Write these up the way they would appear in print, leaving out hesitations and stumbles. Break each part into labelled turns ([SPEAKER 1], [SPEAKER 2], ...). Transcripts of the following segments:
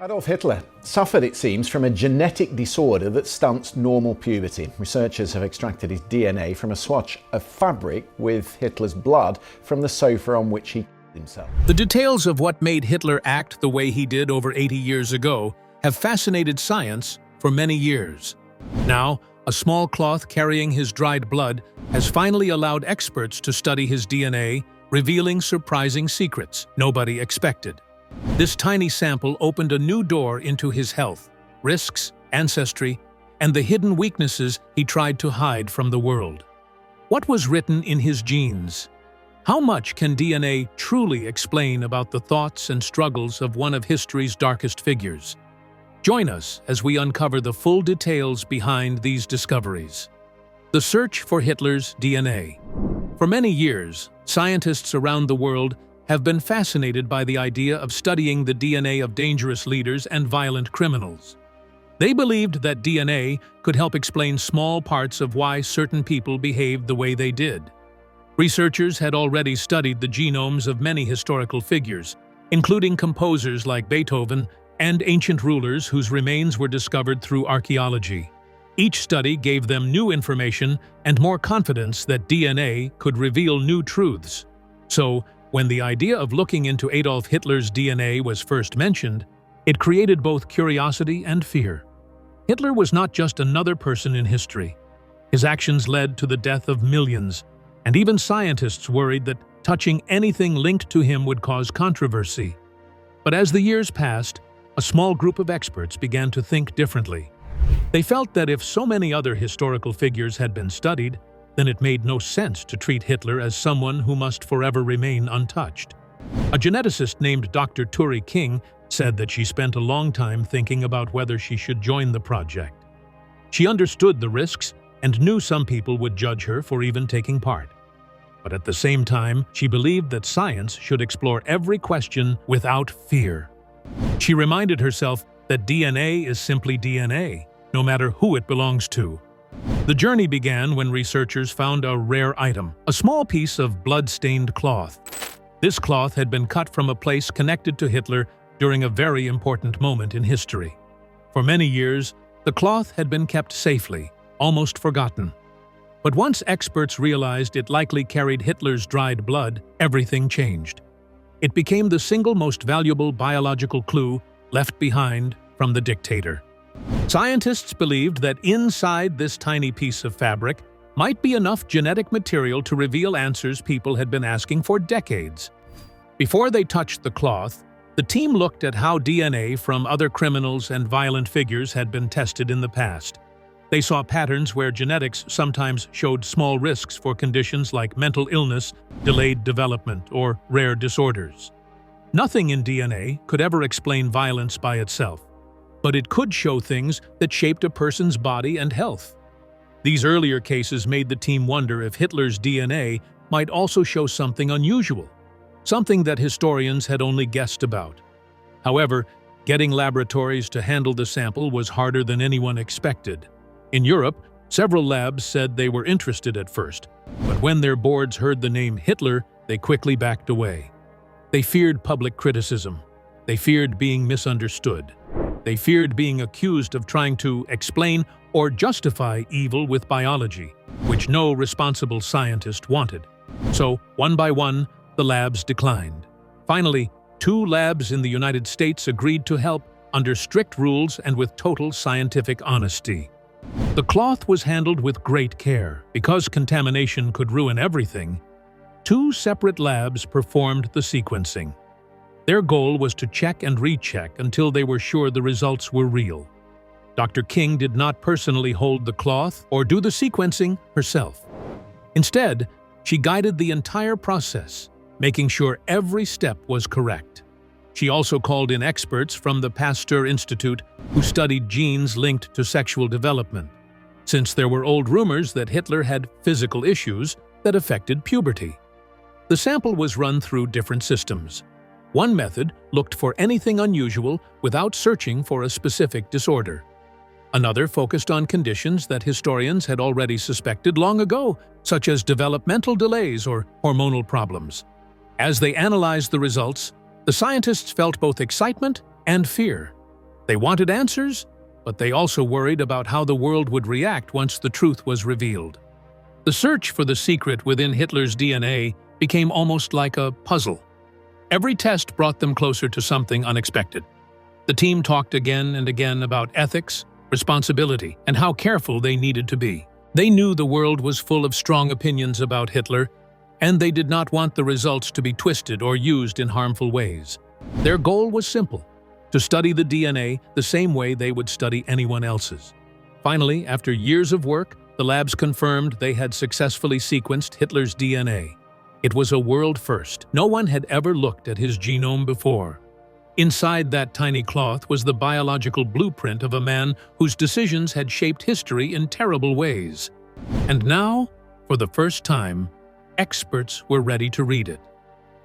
[SPEAKER 1] Adolf Hitler suffered, it seems, from a genetic disorder that stunts normal puberty. Researchers have extracted his DNA from a swatch of fabric with Hitler's blood from the sofa on which he killed himself.
[SPEAKER 2] The details of what made Hitler act the way he did over 80 years ago have fascinated science for many years. Now, a small cloth carrying his dried blood has finally allowed experts to study his DNA, revealing surprising secrets nobody expected. This tiny sample opened a new door into his health, risks, ancestry, and the hidden weaknesses he tried to hide from the world. What was written in his genes? How much can DNA truly explain about the thoughts and struggles of one of history's darkest figures? Join us as we uncover the full details behind these discoveries. The search for Hitler's DNA. For many years, scientists around the world have been fascinated by the idea of studying the DNA of dangerous leaders and violent criminals. They believed that DNA could help explain small parts of why certain people behaved the way they did. Researchers had already studied the genomes of many historical figures, including composers like Beethoven and ancient rulers whose remains were discovered through archaeology. Each study gave them new information and more confidence that DNA could reveal new truths. So, when the idea of looking into Adolf Hitler's DNA was first mentioned, it created both curiosity and fear. Hitler was not just another person in history. His actions led to the death of millions, and even scientists worried that touching anything linked to him would cause controversy. But as the years passed, a small group of experts began to think differently. They felt that if so many other historical figures had been studied, then it made no sense to treat Hitler as someone who must forever remain untouched. A geneticist named Dr. Turi King said that she spent a long time thinking about whether she should join the project. She understood the risks and knew some people would judge her for even taking part. But at the same time, she believed that science should explore every question without fear. She reminded herself that DNA is simply DNA, no matter who it belongs to. The journey began when researchers found a rare item, a small piece of blood-stained cloth. This cloth had been cut from a place connected to Hitler during a very important moment in history. For many years, the cloth had been kept safely, almost forgotten. But once experts realized it likely carried Hitler's dried blood, everything changed. It became the single most valuable biological clue left behind from the dictator. Scientists believed that inside this tiny piece of fabric might be enough genetic material to reveal answers people had been asking for decades. Before they touched the cloth, the team looked at how DNA from other criminals and violent figures had been tested in the past. They saw patterns where genetics sometimes showed small risks for conditions like mental illness, delayed development, or rare disorders. Nothing in DNA could ever explain violence by itself, but it could show things that shaped a person's body and health. These earlier cases made the team wonder if Hitler's DNA might also show something unusual, something that historians had only guessed about. However, getting laboratories to handle the sample was harder than anyone expected. In Europe, several labs said they were interested at first, but when their boards heard the name Hitler, they quickly backed away. They feared public criticism. They feared being misunderstood. They feared being accused of trying to explain or justify evil with biology, which no responsible scientist wanted. So, one by one, the labs declined. Finally, 2 labs in the United States agreed to help under strict rules and with total scientific honesty. The cloth was handled with great care. Because contamination could ruin everything, 2 separate labs performed the sequencing. Their goal was to check and recheck until they were sure the results were real. Dr. King did not personally hold the cloth or do the sequencing herself. Instead, she guided the entire process, making sure every step was correct. She also called in experts from the Pasteur Institute who studied genes linked to sexual development, since there were old rumors that Hitler had physical issues that affected puberty. The sample was run through different systems. One method looked for anything unusual without searching for a specific disorder. Another focused on conditions that historians had already suspected long ago, such as developmental delays or hormonal problems. As they analyzed the results, the scientists felt both excitement and fear. They wanted answers, but they also worried about how the world would react once the truth was revealed. The search for the secret within Hitler's DNA became almost like a puzzle. Every test brought them closer to something unexpected. The team talked again and again about ethics, responsibility, and how careful they needed to be. They knew the world was full of strong opinions about Hitler, and they did not want the results to be twisted or used in harmful ways. Their goal was simple: to study the DNA the same way they would study anyone else's. Finally, after years of work, the labs confirmed they had successfully sequenced Hitler's DNA. It was a world first. No one had ever looked at his genome before. Inside that tiny cloth was the biological blueprint of a man whose decisions had shaped history in terrible ways. And now, for the first time, experts were ready to read it.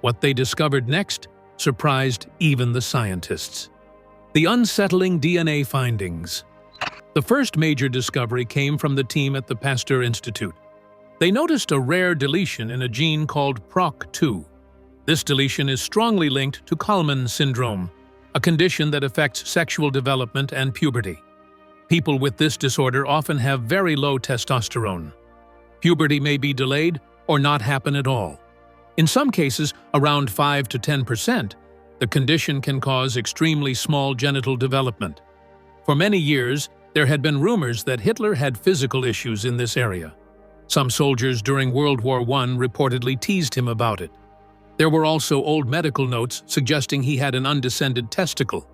[SPEAKER 2] What they discovered next surprised even the scientists. The unsettling DNA findings. The first major discovery came from the team at the Pasteur Institute. They noticed a rare deletion in a gene called PROC2. This deletion is strongly linked to Kallmann syndrome, a condition that affects sexual development and puberty. People with this disorder often have very low testosterone. Puberty may be delayed or not happen at all. In some cases, around 5 to 10%, the condition can cause extremely small genital development. For many years, there had been rumors that Hitler had physical issues in this area. Some soldiers during World War I reportedly teased him about it. There were also old medical notes suggesting he had an undescended testicle.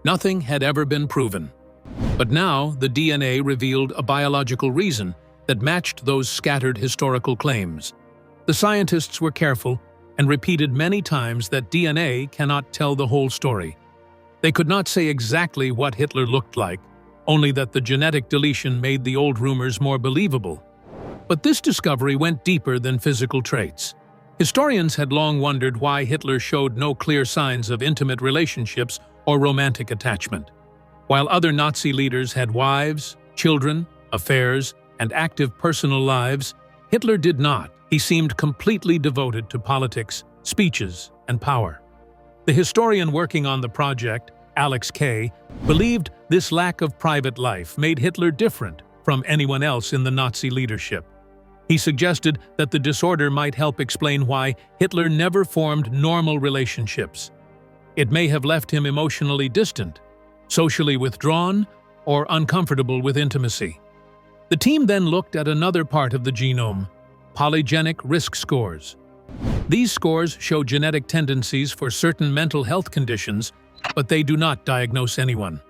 [SPEAKER 2] Nothing had ever been proven. But now, the DNA revealed a biological reason that matched those scattered historical claims. The scientists were careful and repeated many times that DNA cannot tell the whole story. They could not say exactly what Hitler looked like, only that the genetic deletion made the old rumors more believable. But this discovery went deeper than physical traits. Historians had long wondered why Hitler showed no clear signs of intimate relationships or romantic attachment. While other Nazi leaders had wives, children, affairs, and active personal lives, Hitler did not. He seemed completely devoted to politics, speeches, and power. The historian working on the project, Alex Kay, believed this lack of private life made Hitler different from anyone else in the Nazi leadership. He suggested that the disorder might help explain why Hitler never formed normal relationships. It may have left him emotionally distant, socially withdrawn, or uncomfortable with intimacy. The team then looked at another part of the genome: polygenic risk scores. These scores show genetic tendencies for certain mental health conditions, but they do not diagnose anyone.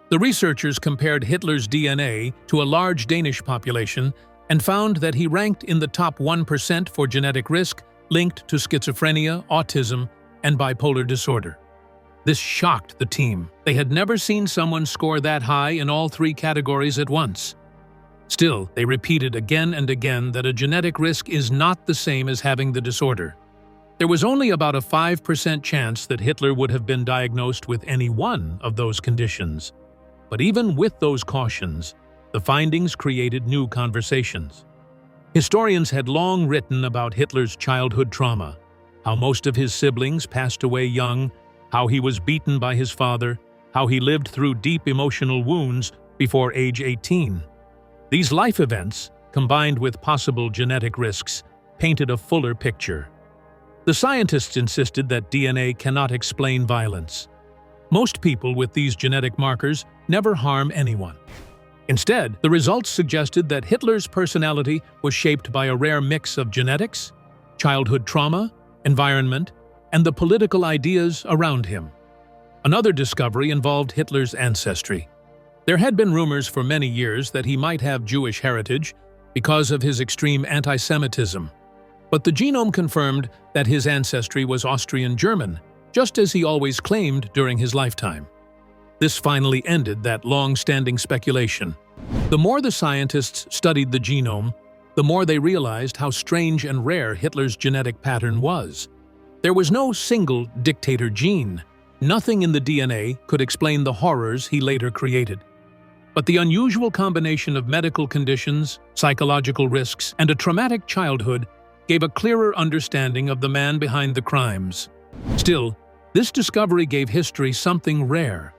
[SPEAKER 2] The researchers compared Hitler's DNA to a large Danish population and found that he ranked in the top 1% for genetic risk linked to schizophrenia, autism, and bipolar disorder. This shocked the team. They had never seen someone score that high in all three categories at once. Still, they repeated again and again that a genetic risk is not the same as having the disorder. There was only about a 5% chance that Hitler would have been diagnosed with any one of those conditions. But even with those cautions, the findings created new conversations. Historians had long written about Hitler's childhood trauma, how most of his siblings passed away young, how he was beaten by his father, how he lived through deep emotional wounds before age 18. These life events, combined with possible genetic risks, painted a fuller picture. The scientists insisted that DNA cannot explain violence. Most people with these genetic markers never harm anyone. Instead, the results suggested that Hitler's personality was shaped by a rare mix of genetics, childhood trauma, environment, and the political ideas around him. Another discovery involved Hitler's ancestry. There had been rumors for many years that he might have Jewish heritage because of his extreme anti-Semitism. But the genome confirmed that his ancestry was Austrian-German, just as he always claimed during his lifetime. This finally ended that long-standing speculation. The more the scientists studied the genome, the more they realized how strange and rare Hitler's genetic pattern was. There was no single dictator gene. Nothing in the DNA could explain the horrors he later created. But the unusual combination of medical conditions, psychological risks, and a traumatic childhood gave a clearer understanding of the man behind the crimes. Still, this discovery gave history something rare.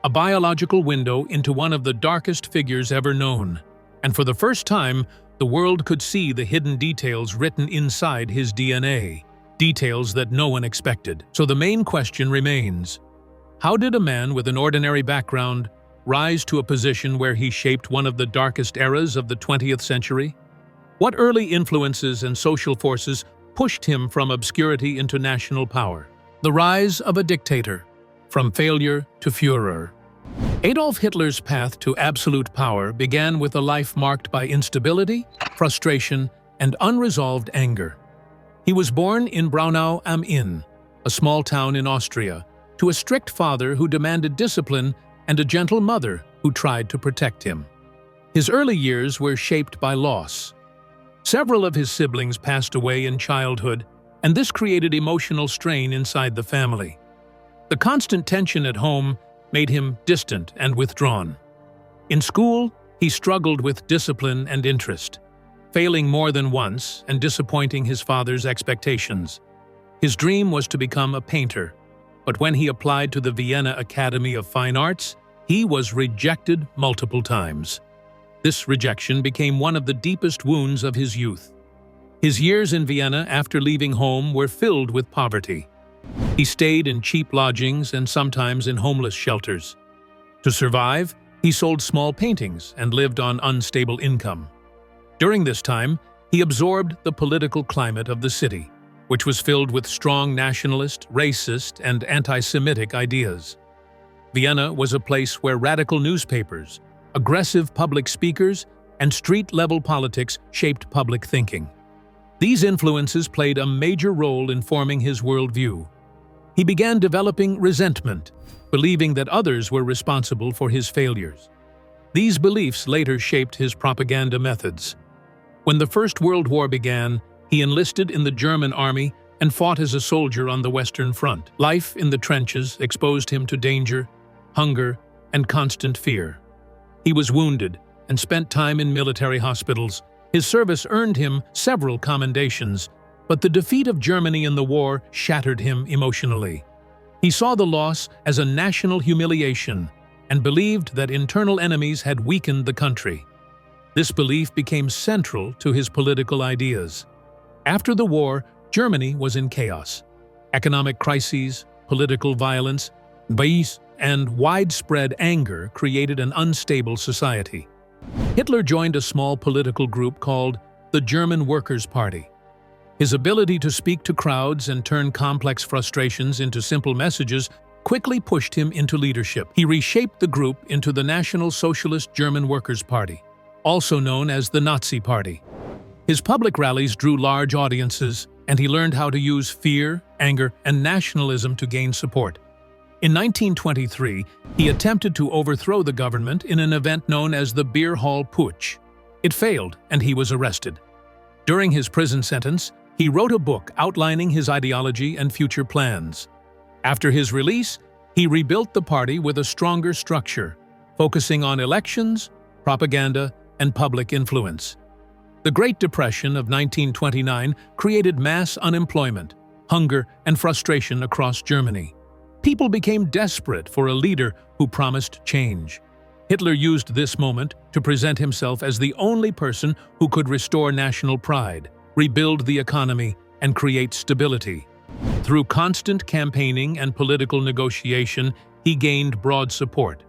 [SPEAKER 2] a biological window into one of the darkest figures ever known. And for the first time, the world could see the hidden details written inside his DNA, details that no one expected. So the main question remains: how did a man with an ordinary background rise to a position where he shaped one of the darkest eras of the 20th century? What early influences and social forces pushed him from obscurity into national power? The rise of a dictator, from failure to Führer. Adolf Hitler's path to absolute power began with a life marked by instability, frustration, and unresolved anger. He was born in Braunau am Inn, a small town in Austria, to a strict father who demanded discipline and a gentle mother who tried to protect him. His early years were shaped by loss. Several of his siblings passed away in childhood, and this created emotional strain inside the family. The constant tension at home made him distant and withdrawn. In school, he struggled with discipline and interest, failing more than once and disappointing his father's expectations. His dream was to become a painter, but when he applied to the Vienna Academy of Fine Arts, he was rejected multiple times. This rejection became one of the deepest wounds of his youth. His years in Vienna after leaving home were filled with poverty. He stayed in cheap lodgings and sometimes in homeless shelters. To survive, he sold small paintings and lived on unstable income. During this time, he absorbed the political climate of the city, which was filled with strong nationalist, racist, and anti-Semitic ideas. Vienna was a place where radical newspapers, aggressive public speakers, and street-level politics shaped public thinking. These influences played a major role in forming his worldview. He began developing resentment, believing that others were responsible for his failures. These beliefs later shaped his propaganda methods. When the First World War began, he enlisted in the German army and fought as a soldier on the Western Front. Life in the trenches exposed him to danger, hunger, and constant fear. He was wounded and spent time in military hospitals. His service earned him several commendations, but the defeat of Germany in the war shattered him emotionally. He saw the loss as a national humiliation and believed that internal enemies had weakened the country. This belief became central to his political ideas. After the war, Germany was in chaos. Economic crises, political violence, and widespread anger created an unstable society. Hitler joined a small political group called the German Workers' Party. His ability to speak to crowds and turn complex frustrations into simple messages quickly pushed him into leadership. He reshaped the group into the National Socialist German Workers' Party, also known as the Nazi Party. His public rallies drew large audiences, and he learned how to use fear, anger, and nationalism to gain support. In 1923, he attempted to overthrow the government in an event known as the Beer Hall Putsch. It failed, and he was arrested. During his prison sentence, he wrote a book outlining his ideology and future plans. After his release, he rebuilt the party with a stronger structure, focusing on elections, propaganda, and public influence. The Great Depression of 1929 created mass unemployment, hunger, and frustration across Germany. People became desperate for a leader who promised change. Hitler used this moment to present himself as the only person who could restore national pride, rebuild the economy, and create stability. Through constant campaigning and political negotiation, he gained broad support.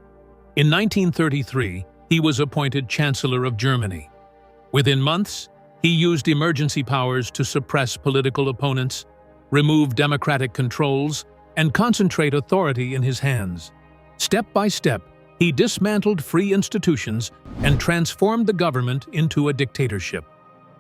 [SPEAKER 2] In 1933, he was appointed Chancellor of Germany. Within months, he used emergency powers to suppress political opponents, remove democratic controls, and concentrate authority in his hands. Step by step, he dismantled free institutions and transformed the government into a dictatorship.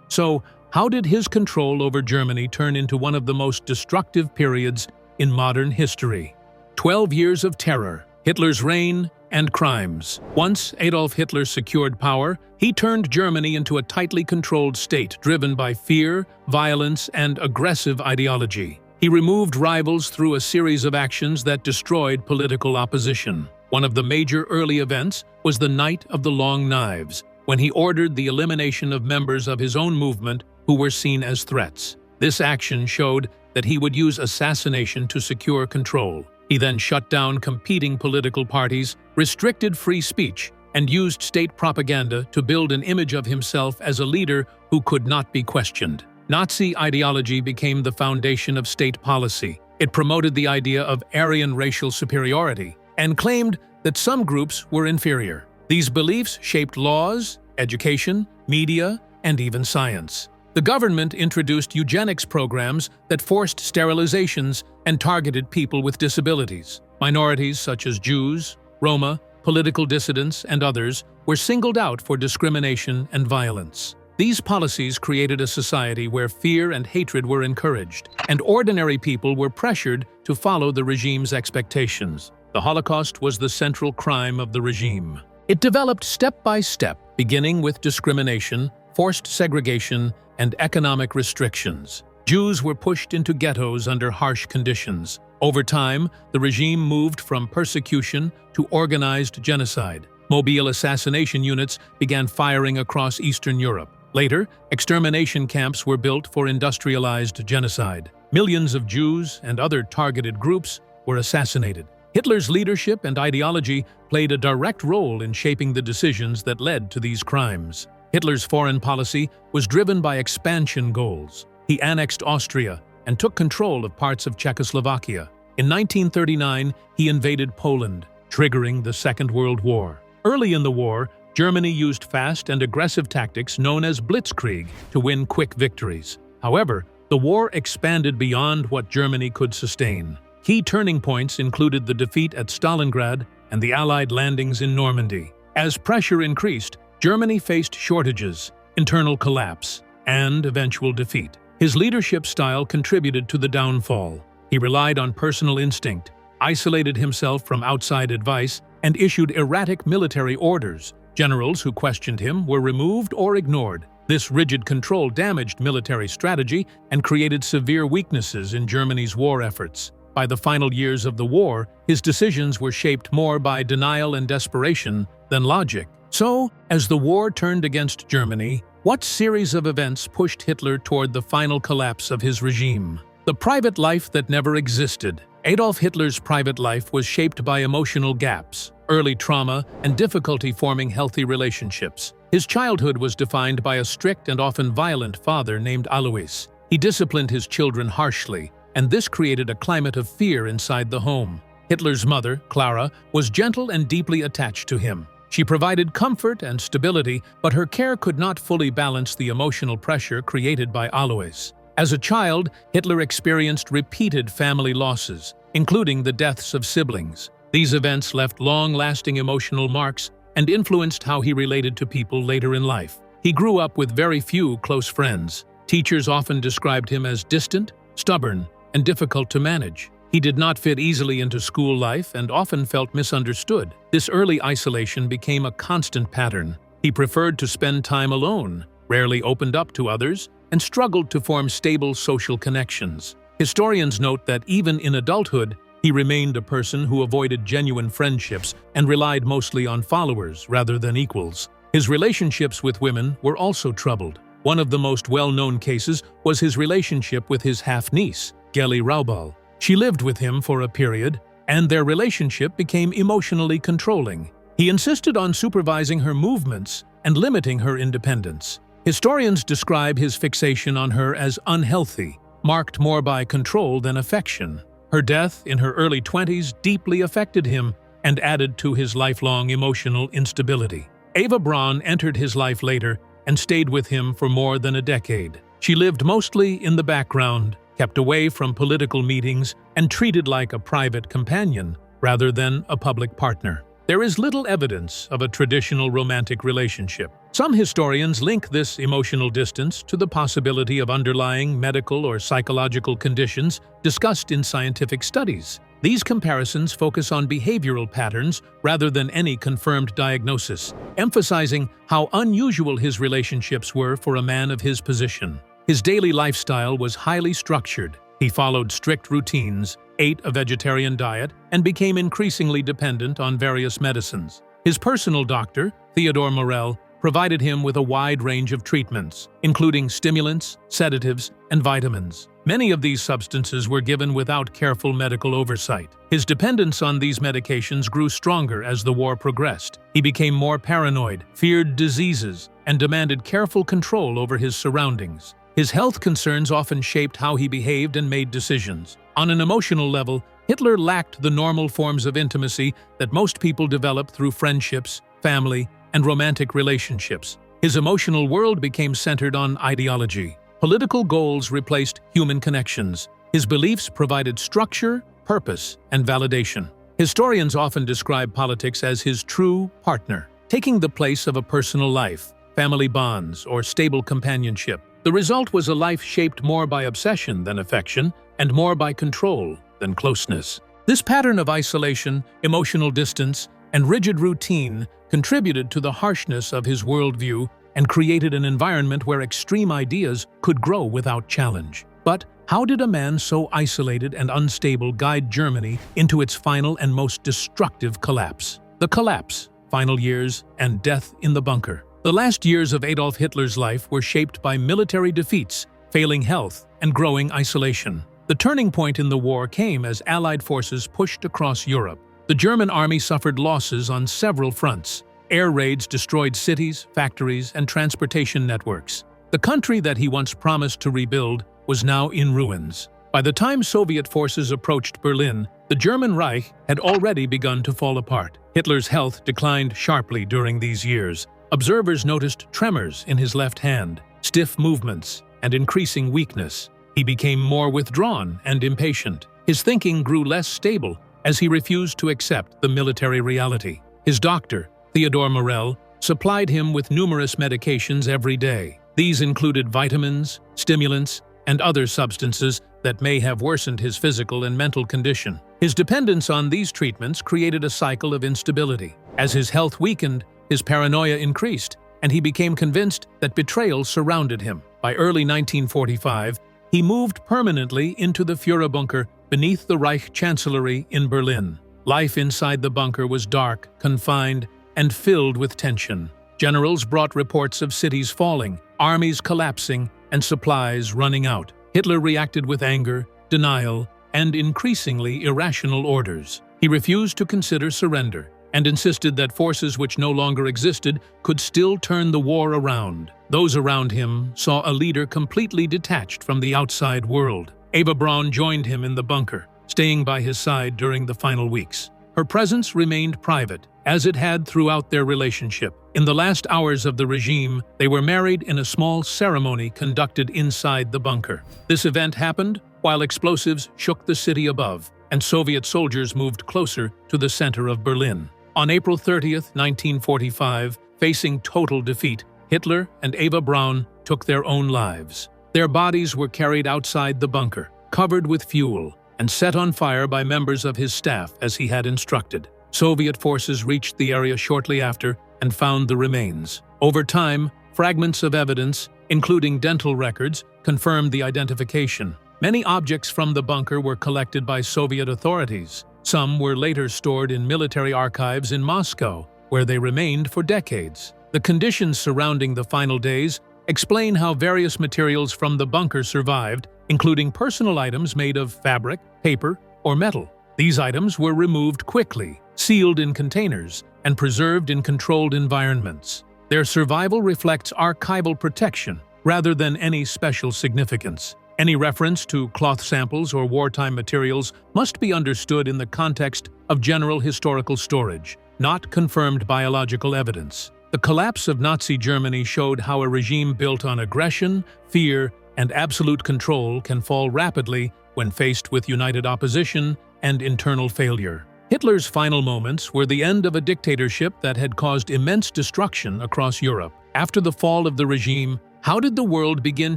[SPEAKER 2] So, how did his control over Germany turn into one of the most destructive periods in modern history? 12 years of terror, Hitler's reign, and crimes. Once Adolf Hitler secured power, he turned Germany into a tightly controlled state driven by fear, violence, and aggressive ideology. He removed rivals through a series of actions that destroyed political opposition. One of the major early events was the Night of the Long Knives, when he ordered the elimination of members of his own movement who were seen as threats. This action showed that he would use assassination to secure control. He then shut down competing political parties, restricted free speech, and used state propaganda to build an image of himself as a leader who could not be questioned. Nazi ideology became the foundation of state policy. It promoted the idea of Aryan racial superiority and claimed that some groups were inferior. These beliefs shaped laws, education, media, and even science. The government introduced eugenics programs that forced sterilizations and targeted people with disabilities. Minorities such as Jews, Roma, political dissidents, and others were singled out for discrimination and violence. These policies created a society where fear and hatred were encouraged, and ordinary people were pressured to follow the regime's expectations. The Holocaust was the central crime of the regime. It developed step by step, beginning with discrimination, forced segregation, and economic restrictions. Jews were pushed into ghettos under harsh conditions. Over time, the regime moved from persecution to organized genocide. Mobile assassination units began firing across Eastern Europe. Later, extermination camps were built for industrialized genocide. Millions of Jews and other targeted groups were assassinated. Hitler's leadership and ideology played a direct role in shaping the decisions that led to these crimes. Hitler's foreign policy was driven by expansion goals. He annexed Austria and took control of parts of Czechoslovakia. In 1939, he invaded Poland, triggering the Second World War. Early in the war, Germany used fast and aggressive tactics known as blitzkrieg to win quick victories. However, the war expanded beyond what Germany could sustain. Key turning points included the defeat at Stalingrad and the Allied landings in Normandy. As pressure increased, Germany faced shortages, internal collapse, and eventual defeat. His leadership style contributed to the downfall. He relied on personal instinct, isolated himself from outside advice, and issued erratic military orders. Generals who questioned him were removed or ignored. This rigid control damaged military strategy and created severe weaknesses in Germany's war efforts. By the final years of the war, his decisions were shaped more by denial and desperation than logic. So, as the war turned against Germany, what series of events pushed Hitler toward the final collapse of his regime? The private life that never existed. Adolf Hitler's private life was shaped by emotional gaps, early trauma, and difficulty forming healthy relationships. His childhood was defined by a strict and often violent father named Alois. He disciplined his children harshly, and this created a climate of fear inside the home. Hitler's mother, Clara, was gentle and deeply attached to him. She provided comfort and stability, but her care could not fully balance the emotional pressure created by Alois. As a child, Hitler experienced repeated family losses, including the deaths of siblings. These events left long-lasting emotional marks and influenced how he related to people later in life. He grew up with very few close friends. Teachers often described him as distant, stubborn, and difficult to manage. He did not fit easily into school life and often felt misunderstood. This early isolation became a constant pattern. He preferred to spend time alone, rarely opened up to others, and struggled to form stable social connections. Historians note that even in adulthood, he remained a person who avoided genuine friendships and relied mostly on followers rather than equals. His relationships with women were also troubled. One of the most well-known cases was his relationship with his half-niece, Geli Raubal. She lived with him for a period, and their relationship became emotionally controlling. He insisted on supervising her movements and limiting her independence. Historians describe his fixation on her as unhealthy, marked more by control than affection. Her death in her early 20s deeply affected him and added to his lifelong emotional instability. Eva Braun entered his life later and stayed with him for more than a decade. She lived mostly in the background, kept away from political meetings, and treated like a private companion rather than a public partner. There is little evidence of a traditional romantic relationship. Some historians link this emotional distance to the possibility of underlying medical or psychological conditions discussed in scientific studies. These comparisons focus on behavioral patterns rather than any confirmed diagnosis, emphasizing how unusual his relationships were for a man of his position. His daily lifestyle was highly structured. He followed strict routines, ate a vegetarian diet, and became increasingly dependent on various medicines. His personal doctor, Theodor Morell, provided him with a wide range of treatments, including stimulants, sedatives, and vitamins. Many of these substances were given without careful medical oversight. His dependence on these medications grew stronger as the war progressed. He became more paranoid, feared diseases, and demanded careful control over his surroundings. His health concerns often shaped how he behaved and made decisions. On an emotional level, Hitler lacked the normal forms of intimacy that most people develop through friendships, family, and romantic relationships. His emotional world became centered on ideology. Political goals replaced human connections. His beliefs provided structure, purpose, and validation. Historians often describe politics as his true partner, taking the place of a personal life, family bonds, or stable companionship. The result was a life shaped more by obsession than affection, and more by control than closeness. This pattern of isolation, emotional distance, and rigid routine contributed to the harshness of his worldview and created an environment where extreme ideas could grow without challenge. But how did a man so isolated and unstable guide Germany into its final and most destructive collapse? The collapse, final years, and death in the bunker. The last years of Adolf Hitler's life were shaped by military defeats, failing health, and growing isolation. The turning point in the war came as Allied forces pushed across Europe. The German army suffered losses on several fronts. Air raids destroyed cities, factories, and transportation networks. The country that he once promised to rebuild was now in ruins. By the time Soviet forces approached Berlin, the German Reich had already begun to fall apart. Hitler's health declined sharply during these years. Observers noticed tremors in his left hand, stiff movements, and increasing weakness. He became more withdrawn and impatient. His thinking grew less stable as he refused to accept the military reality. His doctor, Theodor Morell, supplied him with numerous medications every day. These included vitamins, stimulants, and other substances that may have worsened his physical and mental condition. His dependence on these treatments created a cycle of instability. As his health weakened, his paranoia increased, and he became convinced that betrayal surrounded him. By early 1945, he moved permanently into the Führerbunker beneath the Reich Chancellery in Berlin. Life inside the bunker was dark, confined, and filled with tension. Generals brought reports of cities falling, armies collapsing, and supplies running out. Hitler reacted with anger, denial, and increasingly irrational orders. He refused to consider surrender and insisted that forces which no longer existed could still turn the war around. Those around him saw a leader completely detached from the outside world. Eva Braun joined him in the bunker, staying by his side during the final weeks. Her presence remained private, as it had throughout their relationship. In the last hours of the regime, they were married in a small ceremony conducted inside the bunker. This event happened while explosives shook the city above, and Soviet soldiers moved closer to the center of Berlin. On April 30th, 1945, facing total defeat, Hitler and Eva Braun took their own lives. Their bodies were carried outside the bunker, covered with fuel, and set on fire by members of his staff as he had instructed. Soviet forces reached the area shortly after and found the remains. Over time, fragments of evidence, including dental records, confirmed the identification. Many objects from the bunker were collected by Soviet authorities. Some were later stored in military archives in Moscow, where they remained for decades. The conditions surrounding the final days explain how various materials from the bunker survived, including personal items made of fabric, paper, or metal. These items were removed quickly, sealed in containers, and preserved in controlled environments. Their survival reflects archival protection rather than any special significance. Any reference to cloth samples or wartime materials must be understood in the context of general historical storage, not confirmed biological evidence. The collapse of Nazi Germany showed how a regime built on aggression, fear, and absolute control can fall rapidly when faced with united opposition and internal failure. Hitler's final moments were the end of a dictatorship that had caused immense destruction across Europe. After the fall of the regime, how did the world begin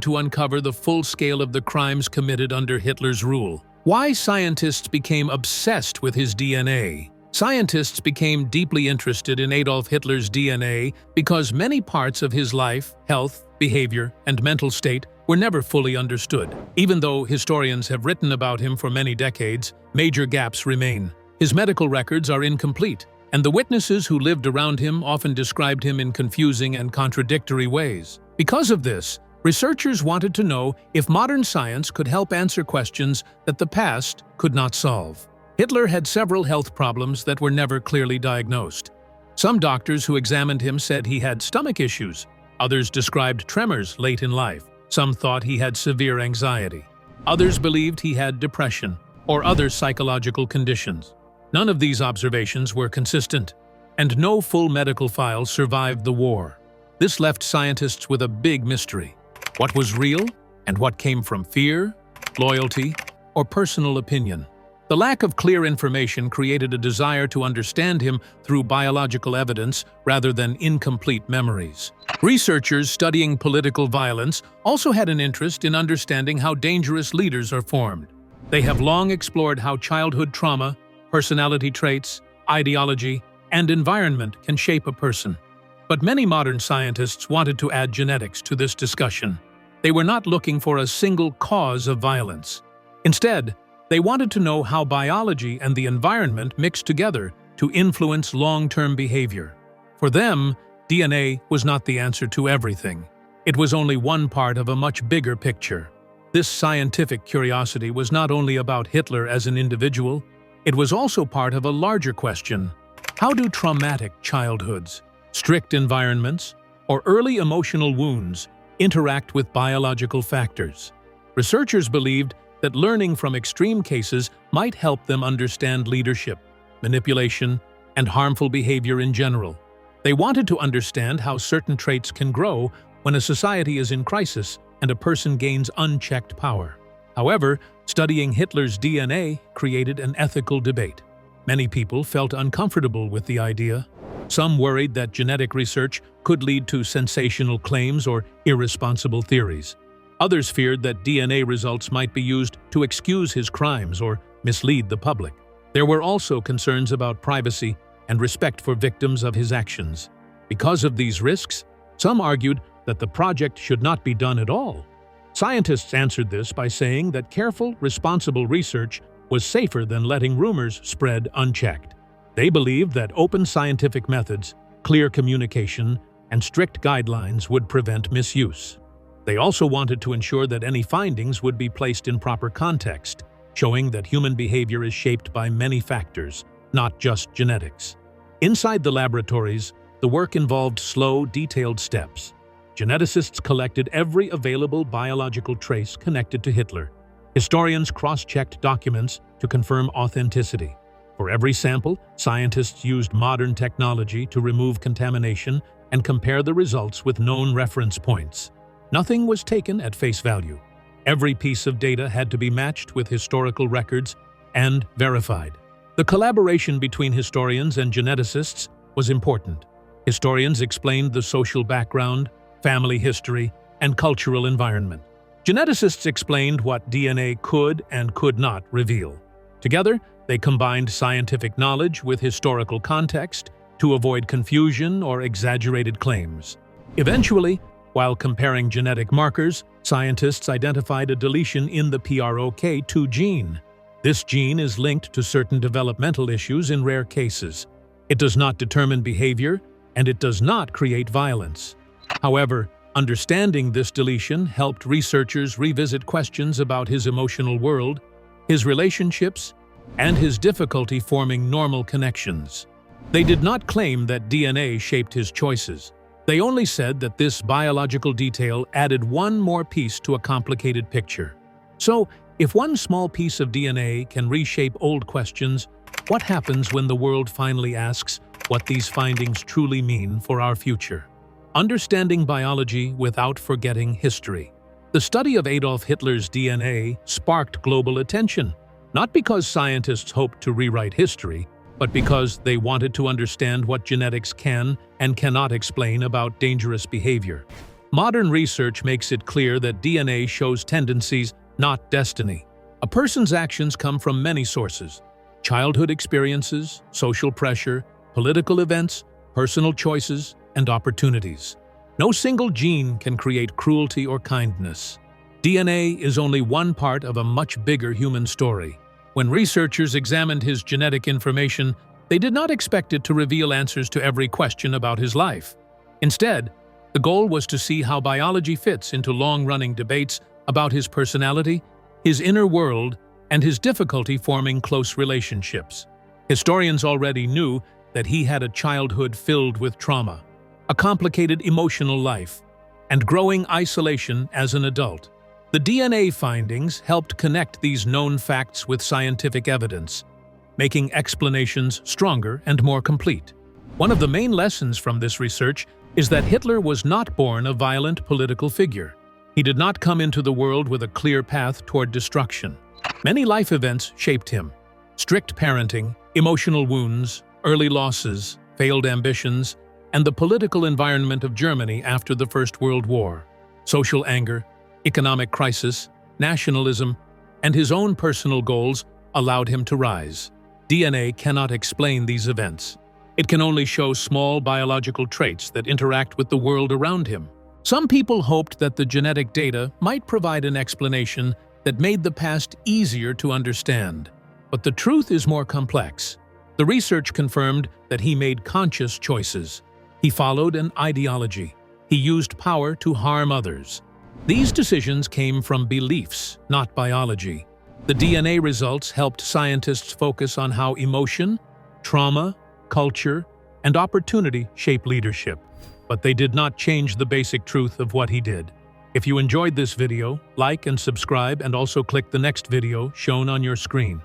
[SPEAKER 2] to uncover the full scale of the crimes committed under Hitler's rule? Why scientists became obsessed with his DNA? Scientists became deeply interested in Adolf Hitler's DNA because many parts of his life, health, behavior, and mental state were never fully understood. Even though historians have written about him for many decades, major gaps remain. His medical records are incomplete, and the witnesses who lived around him often described him in confusing and contradictory ways. Because of this, Researchers wanted to know if modern science could help answer questions that the past could not solve. Hitler had several health problems that were never clearly diagnosed. Some doctors who examined him said he had stomach issues. Others described tremors late in life. Some thought he had severe anxiety. Others believed he had depression or other psychological conditions. None of these observations were consistent, and no full medical files survived the war. This left scientists with a big mystery. What was real, and what came from fear, loyalty, or personal opinion? The lack of clear information created a desire to understand him through biological evidence rather than incomplete memories. Researchers studying political violence also had an interest in understanding how dangerous leaders are formed. They have long explored how childhood trauma, personality traits, ideology, and environment can shape a person. But many modern scientists wanted to add genetics to this discussion. They were not looking for a single cause of violence. Instead, they wanted to know how biology and the environment mixed together to influence long-term behavior. For them, DNA was not the answer to everything. It was only one part of a much bigger picture. This scientific curiosity was not only about Hitler as an individual, it was also part of a larger question. How do traumatic childhoods, strict environments, or early emotional wounds interact with biological factors? Researchers believed that learning from extreme cases might help them understand leadership, manipulation, and harmful behavior in general. They wanted to understand how certain traits can grow when a society is in crisis and a person gains unchecked power. However, studying Hitler's DNA created an ethical debate. Many people felt uncomfortable with the idea. Some worried that genetic research could lead to sensational claims or irresponsible theories. Others feared that DNA results might be used to excuse his crimes or mislead the public. There were also concerns about privacy and respect for victims of his actions. Because of these risks, some argued that the project should not be done at all. Scientists answered this by saying that careful, responsible research was safer than letting rumors spread unchecked. They believed that open scientific methods, clear communication, and strict guidelines would prevent misuse. They also wanted to ensure that any findings would be placed in proper context, showing that human behavior is shaped by many factors, not just genetics. Inside the laboratories, the work involved slow, detailed steps. Geneticists collected every available biological trace connected to Hitler. Historians cross-checked documents to confirm authenticity. For every sample, scientists used modern technology to remove contamination and compare the results with known reference points. Nothing was taken at face value. Every piece of data had to be matched with historical records and verified. The collaboration between historians and geneticists was important. Historians explained the social background, family history, and cultural environment. Geneticists explained what DNA could and could not reveal. Together, they combined scientific knowledge with historical context to avoid confusion or exaggerated claims. Eventually, while comparing genetic markers, scientists identified a deletion in the PROK2 gene. This gene is linked to certain developmental issues in rare cases. It does not determine behavior, and it does not create violence. However, understanding this deletion helped researchers revisit questions about his emotional world, his relationships, and his difficulty forming normal connections. They did not claim that DNA shaped his choices. They only said that this biological detail added one more piece to a complicated picture. So, if one small piece of DNA can reshape old questions, what happens when the world finally asks what these findings truly mean for our future? Understanding biology without forgetting history. The study of Adolf Hitler's DNA sparked global attention, not because scientists hoped to rewrite history, but because they wanted to understand what genetics can and cannot explain about dangerous behavior. Modern research makes it clear that DNA shows tendencies, not destiny. A person's actions come from many sources: childhood experiences, social pressure, political events, personal choices, and opportunities. No single gene can create cruelty or kindness. DNA is only one part of a much bigger human story. When researchers examined his genetic information, they did not expect it to reveal answers to every question about his life. Instead, The goal was to see how biology fits into long-running debates about his personality, his inner world, and his difficulty forming close relationships. Historians already knew that he had a childhood filled with trauma, a complicated emotional life, and growing isolation as an adult. The DNA findings helped connect these known facts with scientific evidence, making explanations stronger and more complete. One of the main lessons from this research is that Hitler was not born a violent political figure. He did not come into the world with a clear path toward destruction. Many life events shaped him: strict parenting, emotional wounds, early losses, failed ambitions, and the political environment of Germany after the First World War. Social anger, economic crisis, nationalism, and his own personal goals allowed him to rise. DNA cannot explain these events. It can only show small biological traits that interact with the world around him. Some people hoped that the genetic data might provide an explanation that made the past easier to understand. But the truth is more complex. The research confirmed that he made conscious choices. He followed an ideology. He used power to harm others. These decisions came from beliefs, not biology. The DNA results helped scientists focus on how emotion, trauma, culture, and opportunity shape leadership. But they did not change the basic truth of what he did. If you enjoyed this video, like and subscribe, and also click the next video shown on your screen.